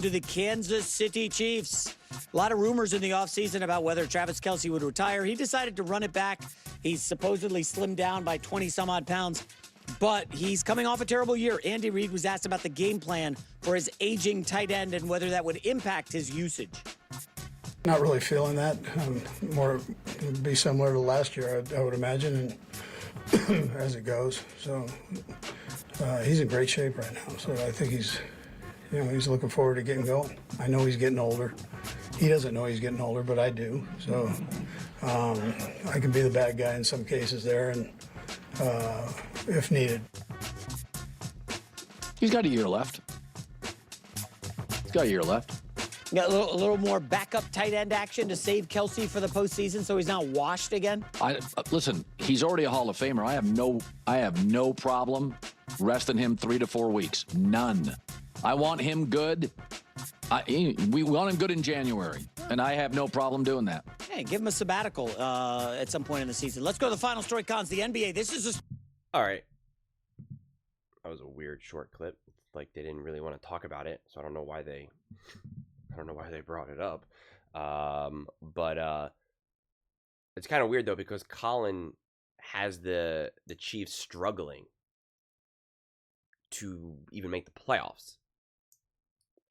To the Kansas City Chiefs. A lot of rumors in the offseason about whether Travis Kelce would retire. He decided to run it back. He's supposedly slimmed down by 20 some odd pounds, but he's coming off a terrible year. Andy Reid was asked about the game plan for his aging tight end and whether that would impact his usage. Not really feeling that. More be similar to last year, I would imagine, and as it goes. So he's in great shape right now. So I think he's looking forward to getting going. I know he's getting older. He doesn't know he's getting older, but I do. So I can be the bad guy in some cases there, and if needed. He's got a year left. Got a little more backup tight end action to save Kelce for the postseason, so he's not washed again. Listen, he's already a Hall of Famer. I have no problem resting him 3 to 4 weeks. None. I want him good. We want him good in January, and I have no problem doing that. Hey, give him a sabbatical at some point in the season. Let's go to the final story, Cons. The NBA. This is all right. That was a weird short clip. Like they didn't really want to talk about it, so I don't know why they brought it up. But it's kind of weird though because Colin has the Chiefs struggling to even make the playoffs.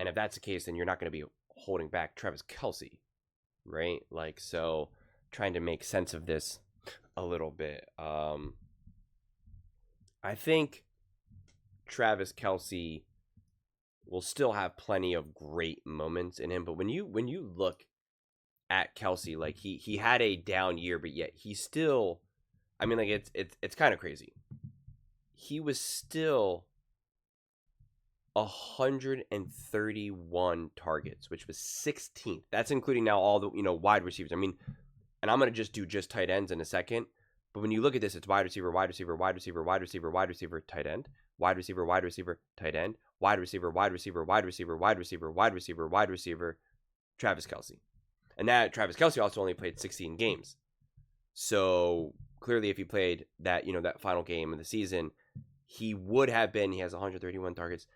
And if that's the case, then you're not going to be holding back Travis Kelce, right? Like, so trying to make sense of this a little bit. I think Travis Kelce will still have plenty of great moments in him. But when you look at Kelce, like he had a down year, but yet he still, I mean, like it's kind of crazy. He was still 131 targets, which was 16th. That's including now all the wide receivers. I mean, and I'm gonna just do tight ends in a second. But when you look at this, it's wide receiver, wide receiver, wide receiver, wide receiver, wide receiver, tight end, wide receiver, tight end, wide receiver, wide receiver, wide receiver, wide receiver, wide receiver, wide receiver, Travis Kelce. And that Travis Kelce also only played 16 games. So clearly, if he played that that final game of the season, he would have been. He has 131 targets.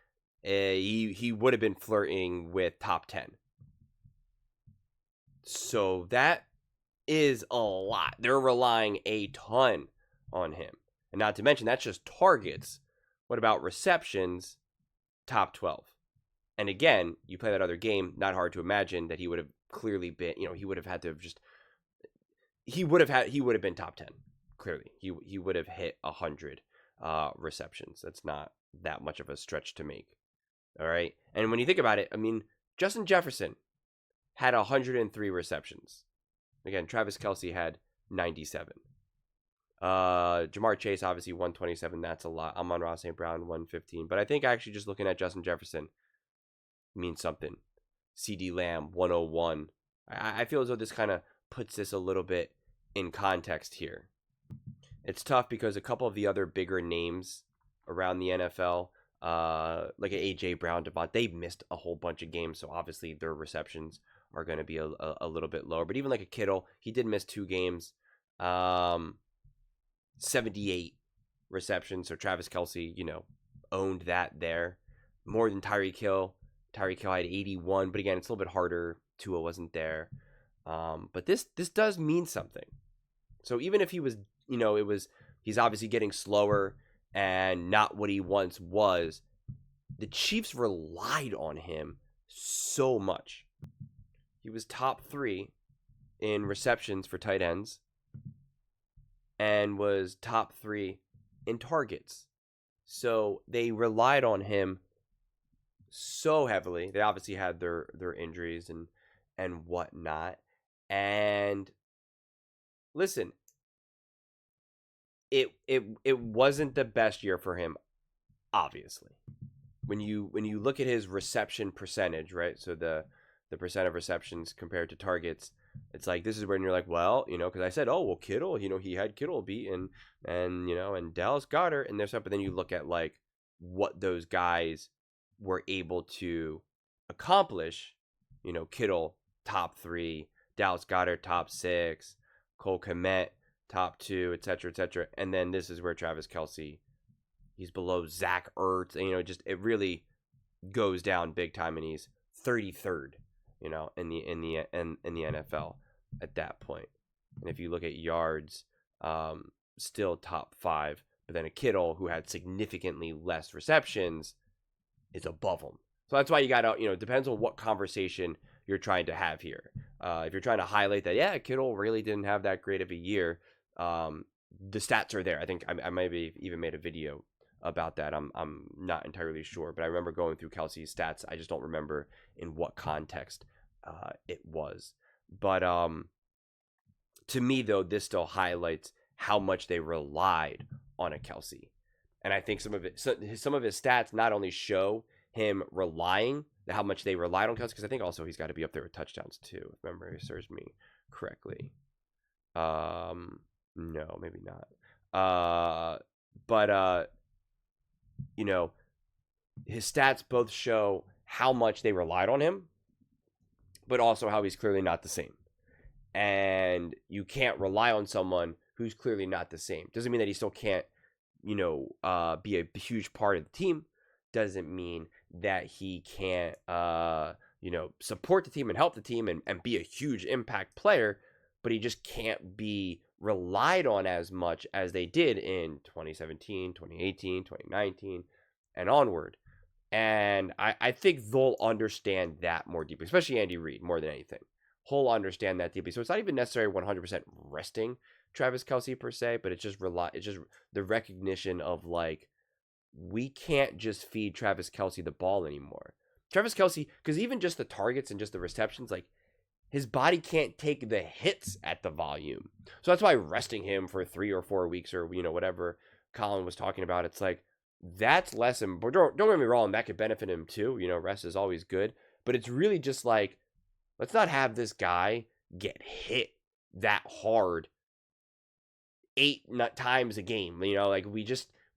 He would have been flirting with top 10. So that is a lot. They're relying a ton on him. And not to mention, that's just targets. What about receptions? Top 12. And again, you play that other game, not hard to imagine that he would have clearly been, he would have had to have just, he would have been top 10. Clearly. He would have hit 100 receptions. That's not that much of a stretch to make. All right. And when you think about it, I mean, Justin Jefferson had 103 receptions. Again, Travis Kelce had 97. Jamar Chase, obviously 127. That's a lot. Amon-Ra St. Brown, 115. But I think actually just looking at Justin Jefferson means something. CD Lamb, 101. I feel as though this kind of puts this a little bit in context here. It's tough because a couple of the other bigger names around the NFL, like A.J. Brown, Devon, they've missed a whole bunch of games, so obviously their receptions are going to be a little bit lower. But even like a Kittle, he did miss 2 games, 78 receptions. So Travis Kelce, owned that there. More than Tyreek Hill. Tyreek Hill had 81, but again, it's a little bit harder. Tua wasn't there. But this does mean something. So even if he was, he's obviously getting slower and not what he once was, the Chiefs relied on him so much. He was top 3 in receptions for tight ends and was top 3 in targets. So they relied on him so heavily. They obviously had their injuries and whatnot. And listen, it wasn't the best year for him, obviously. When you look at his reception percentage, right? So the percent of receptions compared to targets, it's like, this is when you're like, well, because I said, oh, well, Kittle, he had Kittle beat and Dallas Goedert and their stuff. But then you look at like what those guys were able to accomplish, Kittle top 3, Dallas Goedert top 6, Cole Kmet top 2, etc. And then this is where Travis Kelce, he's below Zach Ertz. It really goes down big time, and he's 33rd, you know, in the NFL at that point. And if you look at yards, still top 5, but then a Kittle who had significantly less receptions is above him. So that's why you got to, you know, it depends on what conversation you're trying to have here. If you're trying to highlight that, yeah, Kittle really didn't have that great of a year, the stats are there. I think I maybe even made a video about that. I'm not entirely sure, but I remember going through Kelce's stats. I just don't remember in what context it was. But to me, though, this still highlights how much they relied on a Kelce. And I think some of his stats not only show him relying, how much they relied on Kelce, because I think also he's got to be up there with touchdowns too, if memory serves me correctly. No, maybe not. But you know, his stats both show how much they relied on him, but also how he's clearly not the same. And you can't rely on someone who's clearly not the same. Doesn't mean that he still can't, you know, be a huge part of the team. Doesn't mean that he can't, you know, support the team and help the team and be a huge impact player, but he just can't be relied on as much as they did in 2017, 2018, 2019, and onward. And I think they'll understand that more deeply, especially Andy Reid, more than anything. He'll understand that deeply. So it's not even necessarily 100% resting Travis Kelce per se, but it's just the recognition of, like, we can't just feed Travis Kelce the ball anymore. Travis Kelce, because even just the targets and just the receptions, like, his body can't take the hits at the volume. So that's why resting him for 3 or 4 weeks, or, you know, whatever Colin was talking about, it's like, that's less. But don't get me wrong, that could benefit him too. You know, rest is always good. But it's really just like, let's not have this guy get hit that hard 8 times a game. You know, like, we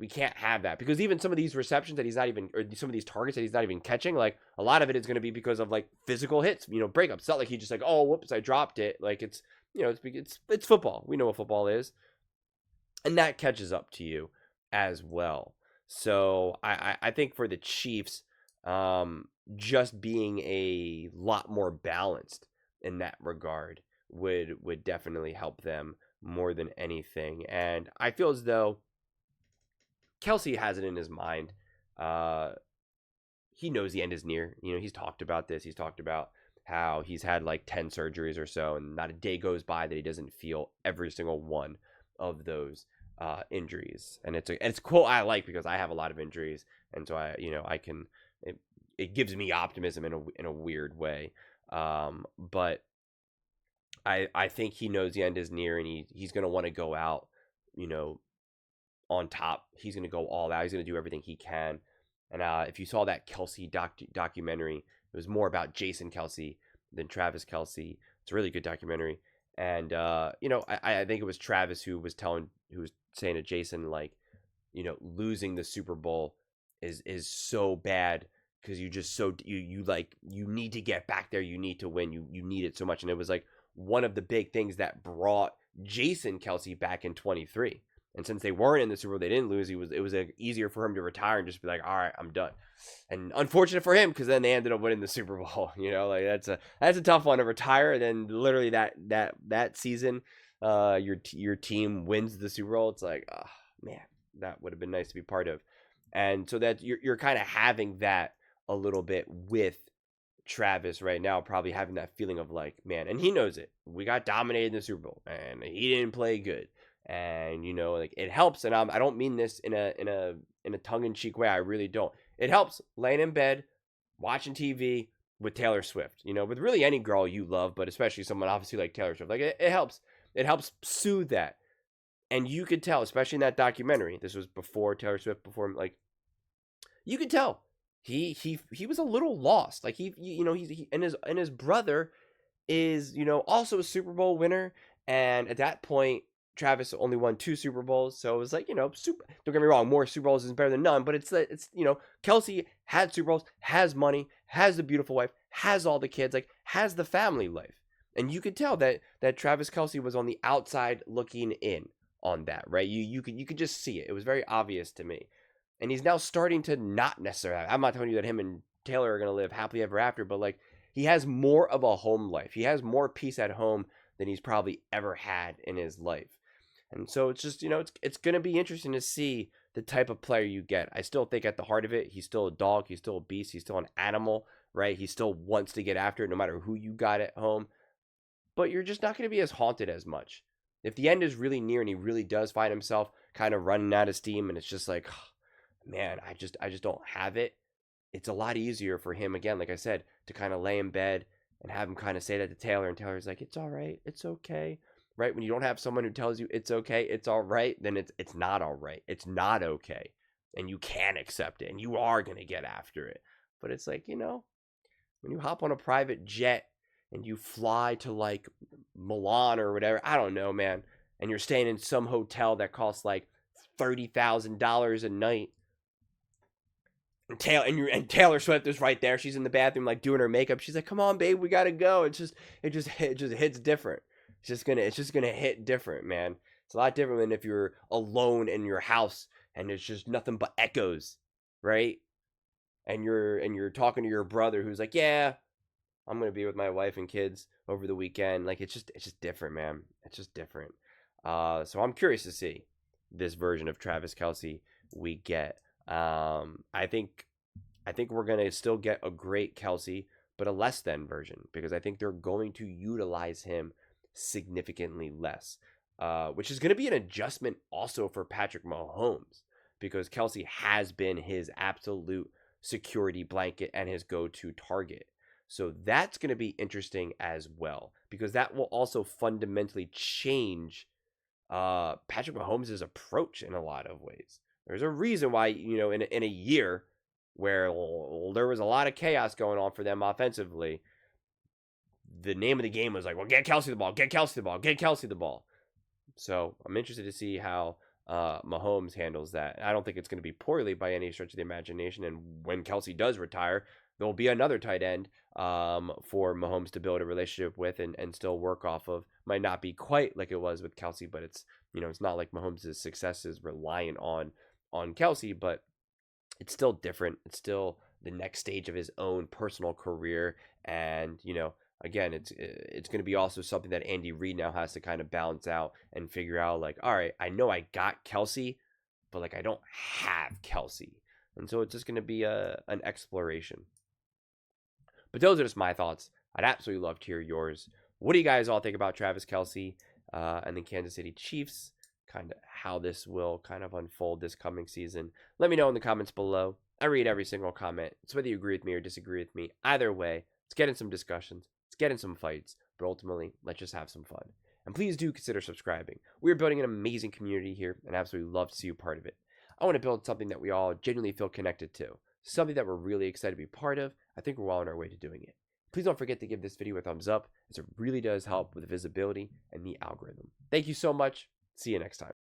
can't have that, because even some of these receptions that he's not even, or some of these targets that he's not even catching, like, a lot of it is going to be because of, like, physical hits, you know, breakups. It's not like he just like, oh, whoops, I dropped it. Like, it's, you know, it's football. We know what football is, and that catches up to you as well. So I think for the Chiefs, just being a lot more balanced in that regard would definitely help them more than anything. And I feel as though Kelce has it in his mind. He knows the end is near. You know, he's talked about this. He's talked about how he's had like 10 surgeries or so, and not a day goes by that he doesn't feel every single one of those injuries. And it's a quote I like, because I have a lot of injuries, and so it gives me optimism in a weird way. But I think he knows the end is near, and he's going to want to go out, you know, on top. He's going to go all out. He's going to do everything he can. And if you saw that Kelce documentary, it was more about Jason Kelce than Travis Kelce. It's a really good documentary. And you know, I think it was Travis who was saying to Jason, like, you know, losing the Super Bowl is so bad, because you need to get back there. You need to win. You need it so much. And it was like one of the big things that brought Jason Kelce back in 23. And since they weren't in the Super Bowl, they didn't lose. It was easier for him to retire and just be like, all right, I'm done. And unfortunate for him, because then they ended up winning the Super Bowl. You know, like, that's a tough one to retire. And then literally that season, your team wins the Super Bowl. It's like, oh man, that would have been nice to be part of. And so that you're kind of having that a little bit with Travis right now, probably having that feeling of like, man, and he knows it. We got dominated in the Super Bowl, and he didn't play good. And, you know, like, it helps. And I don't mean this in a tongue-in-cheek way. I really don't. It helps laying in bed, watching TV with Taylor Swift, you know, with really any girl you love, but especially someone obviously like Taylor Swift. Like, it helps. It helps soothe that. And you could tell, especially in that documentary, this was before Taylor Swift, like, you could tell he was a little lost. Like, he and his brother is, you know, also a Super Bowl winner. And at that point, Travis only won 2 Super Bowls, so it was like, you know, don't get me wrong, more Super Bowls is better than none, but it's you know, Kelce had Super Bowls, has money, has the beautiful wife, has all the kids, like, has the family life. And you could tell that Travis Kelce was on the outside looking in on that, right? You could just see it. It was very obvious to me. And he's now starting to not necessarily, I'm not telling you that him and Taylor are going to live happily ever after, but like he has more of a home life. He has more peace at home than he's probably ever had in his life. And so it's just, it's going to be interesting to see the type of player you get. I still think at the heart of it, he's still a dog. He's still a beast. He's still an animal, right? He still wants to get after it no matter who you got at home. But you're just not going to be as haunted as much. If the end is really near and he really does find himself kind of running out of steam and it's just like, oh, man, I just don't have it. It's a lot easier for him, again, like I said, to kind of lay in bed and have him kind of say that to Taylor. And Taylor's like, it's all right. It's okay. Right? When you don't have someone who tells you it's okay, it's all right, then it's not all right. It's not okay. And you can accept it. And you are going to get after it. But it's like, when you hop on a private jet and you fly to like Milan or whatever, I don't know, man, and you're staying in some hotel that costs like $30,000 a night, and Taylor Swift is right there. She's in the bathroom like doing her makeup. She's like, "Come on, babe, we gotta go." It just hits different. It's just gonna hit different, man. It's a lot different than if you're alone in your house and it's just nothing but echoes, right? And you're talking to your brother who's like, "Yeah, I'm gonna be with my wife and kids over the weekend." Like it's just different, man. It's just different. So I'm curious to see this version of Travis Kelce we get. I think we're gonna still get a great Kelce, but a less than version, because I think they're going to utilize him significantly less, which is going to be an adjustment also for Patrick Mahomes, because Kelce has been his absolute security blanket and his go-to target. So that's going to be interesting as well, because that will also fundamentally change Patrick Mahomes' approach in a lot of ways. There's a reason why, in a year where there was a lot of chaos going on for them offensively, the name of the game was like, well, get Kelce the ball, get Kelce the ball, get Kelce the ball. So I'm interested to see how Mahomes handles that. I don't think it's going to be poorly by any stretch of the imagination. And when Kelce does retire, there'll be another tight end for Mahomes to build a relationship with and still work off of. Might not be quite like it was with Kelce, but it's not like Mahomes' success is reliant on Kelce, but it's still different. It's still the next stage of his own personal career. And, again, it's going to be also something that Andy Reid now has to kind of balance out and figure out, like, all right, I know I got Kelce, but like I don't have Kelce. And so it's just going to be an exploration. But those are just my thoughts. I'd absolutely love to hear yours. What do you guys all think about Travis Kelce and the Kansas City Chiefs? Kind of how this will kind of unfold this coming season. Let me know in the comments below. I read every single comment. It's whether you agree with me or disagree with me. Either way, let's get in some discussions. Let's get in some fights. But ultimately, let's just have some fun. And please do consider subscribing. We are building an amazing community here, and I absolutely love to see you part of it. I want to build something that we all genuinely feel connected to. Something that we're really excited to be part of. I think we're well on our way to doing it. Please don't forget to give this video a thumbs up, as it really does help with the visibility and the algorithm. Thank you so much. See you next time.